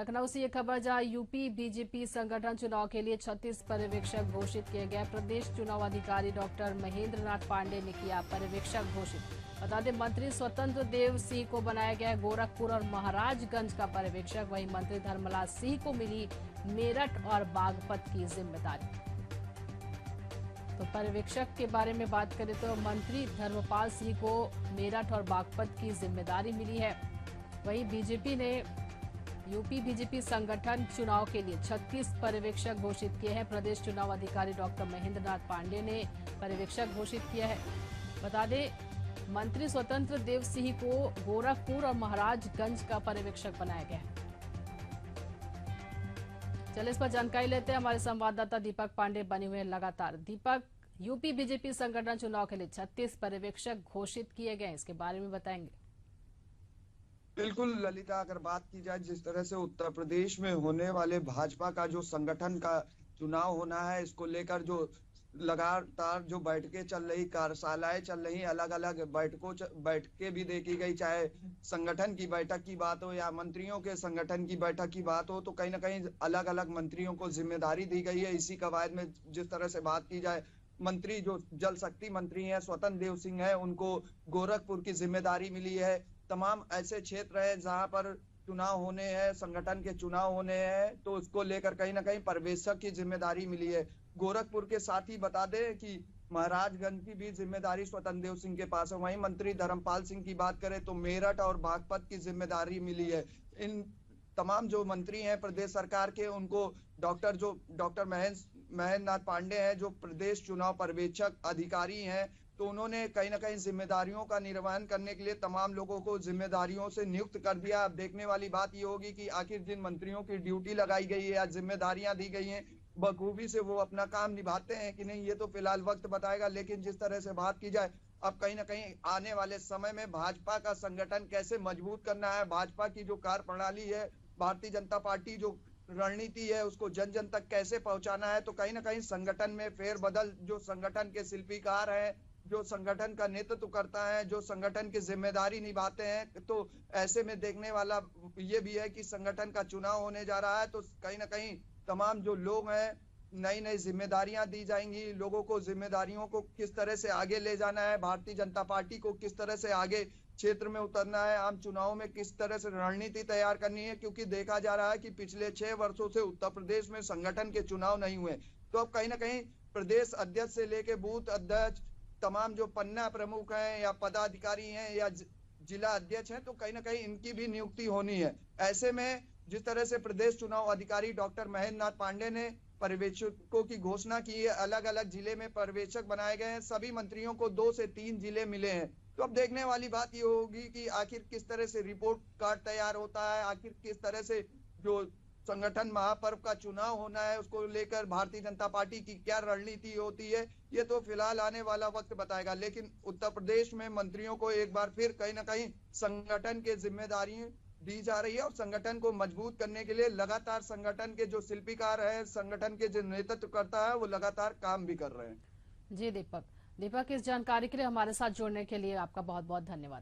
लखनऊ से ये खबर जहां यूपी बीजेपी संगठन चुनाव के लिए 36 पर्यवेक्षक घोषित किए गए। प्रदेश चुनाव अधिकारी डॉक्टर महेंद्र नाथ पांडे ने किया पर्यवेक्षक घोषित। बता दें, मंत्री स्वतंत्र देव सिंह को बनाया गया गोरखपुर और महाराजगंज का पर्यवेक्षक। वहीं मंत्री धर्मलाल सिंह को मिली मेरठ और बागपत की जिम्मेदारी। तो पर्यवेक्षक के बारे में बात करें तो मंत्री धर्मपाल सिंह को मेरठ और बागपत की जिम्मेदारी मिली है। वहीं बीजेपी ने यूपी बीजेपी संगठन चुनाव के लिए 36 पर्यवेक्षक घोषित किए हैं। प्रदेश चुनाव अधिकारी डॉक्टर महेंद्र नाथ पांडे ने पर्यवेक्षक घोषित किया है। बता दें, मंत्री स्वतंत्र देव सिंह को गोरखपुर और महाराजगंज का पर्यवेक्षक बनाया गया है। चलिए इस पर जानकारी लेते हैं, हमारे संवाददाता दीपक पांडे बने हुए हैं लगातार। दीपक, यूपी बीजेपी संगठन चुनाव के लिए 36 पर्यवेक्षक घोषित किए गए, इसके बारे में बताएंगे। बिल्कुल ललिता, अगर बात की जाए जिस तरह से उत्तर प्रदेश में होने वाले भाजपा का जो संगठन का चुनाव होना है, इसको लेकर जो लगातार जो बैठकें चल रही, कार्यशालाएं चल रही, अलग अलग बैठकें भी देखी गई, चाहे संगठन की बैठक की बात हो या मंत्रियों के संगठन की बैठक की बात हो, तो कहीं ना कहीं अलग अलग मंत्रियों को जिम्मेदारी दी गई है। इसी कवायद में जिस तरह से बात की जाए, मंत्री जो जल शक्ति मंत्री हैं स्वतंत्र देव सिंह है, उनको गोरखपुर की जिम्मेदारी मिली है। तमाम ऐसे क्षेत्र है जहां पर चुनाव होने हैं, संगठन के चुनाव होने हैं, तो उसको लेकर कहीं ना कहीं पर्यवेक्षक की जिम्मेदारी मिली है। गोरखपुर के साथ ही बता दें कि महाराजगंज की भी जिम्मेदारी स्वतंत्र देव सिंह के पास है। वहीं मंत्री धर्मपाल सिंह की बात करें तो मेरठ और बागपत की जिम्मेदारी मिली है। इन तमाम जो मंत्री हैं प्रदेश सरकार के, उनको डॉक्टर महेंद्र नाथ पांडे हैं, जो प्रदेश चुनाव पर्यवेक्षक अधिकारी हैं, तो उन्होंने कहीं ना कहीं जिम्मेदारियों का निर्वहन करने के लिए तमाम लोगों को जिम्मेदारियों से नियुक्त कर दिया। अब देखने वाली बात ये होगी कि आखिर जिन मंत्रियों की ड्यूटी लगाई गई है या जिम्मेदारियां दी गई हैं, बखूबी से वो अपना काम निभाते हैं कि नहीं, ये तो फिलहाल वक्त बताएगा। लेकिन जिस तरह से बात की जाए, अब कहीं ना कहीं आने वाले समय में भाजपा का संगठन कैसे मजबूत करना है, भाजपा की जो कार्य प्रणाली है, भारतीय जनता पार्टी जो रणनीति है, उसको जन जन तक कैसे पहुंचाना है, तो कहीं ना कहीं संगठन में फेरबदल, जो संगठन के शिल्पीकार हैं, जो संगठन का नेतृत्व करता है, जो संगठन की जिम्मेदारी निभाते हैं, तो ऐसे में देखने वाला ये भी है कि संगठन का चुनाव होने जा रहा है, तो कहीं ना कहीं तमाम जो लोग हैं, नई नई जिम्मेदारियां दी जाएंगी। लोगों को जिम्मेदारियों को किस तरह से आगे ले जाना है, भारतीय जनता पार्टी को किस तरह से आगे क्षेत्र में उतरना है, आम चुनाव में किस तरह से रणनीति तैयार करनी है, क्योंकि देखा जा रहा है कि पिछले 6 वर्षों से उत्तर प्रदेश में संगठन के चुनाव नहीं हुए। तो अब कहीं ना कहीं प्रदेश अध्यक्ष से लेके बूथ अध्यक्ष, तमाम जो पन्ना प्रमुख हैं या पदाधिकारी हैं या जिला अध्यक्ष हैं, तो कहीं ना कहीं इनकी भी नियुक्ति होनी है। ऐसे में जिस तरह से प्रदेश चुनाव अधिकारी डॉक्टर महेंद्र नाथ पांडे ने पर्यवेक्षकों की घोषणा की है, अलग अलग जिले में पर्यवेक्षक बनाए गए हैं, सभी मंत्रियों को 2 से 3 जिले मिले हैं। तो अब देखने वाली बात ये होगी कि आखिर किस तरह से रिपोर्ट कार्ड तैयार होता है, आखिर किस तरह से जो संगठन महापर्व का चुनाव होना है, उसको लेकर भारतीय जनता पार्टी की क्या रणनीति होती है, ये तो फिलहाल आने वाला वक्त बताएगा। लेकिन उत्तर प्रदेश में मंत्रियों को एक बार फिर कहीं ना कहीं संगठन के जिम्मेदारी दी जा रही है और संगठन को मजबूत करने के लिए लगातार संगठन के जो शिल्पीकार है, संगठन के जो नेतृत्व करता है, वो लगातार काम भी कर रहे हैं। जी दीपक, इस जानकारी के लिए हमारे साथ जुड़ने के लिए आपका बहुत बहुत धन्यवाद।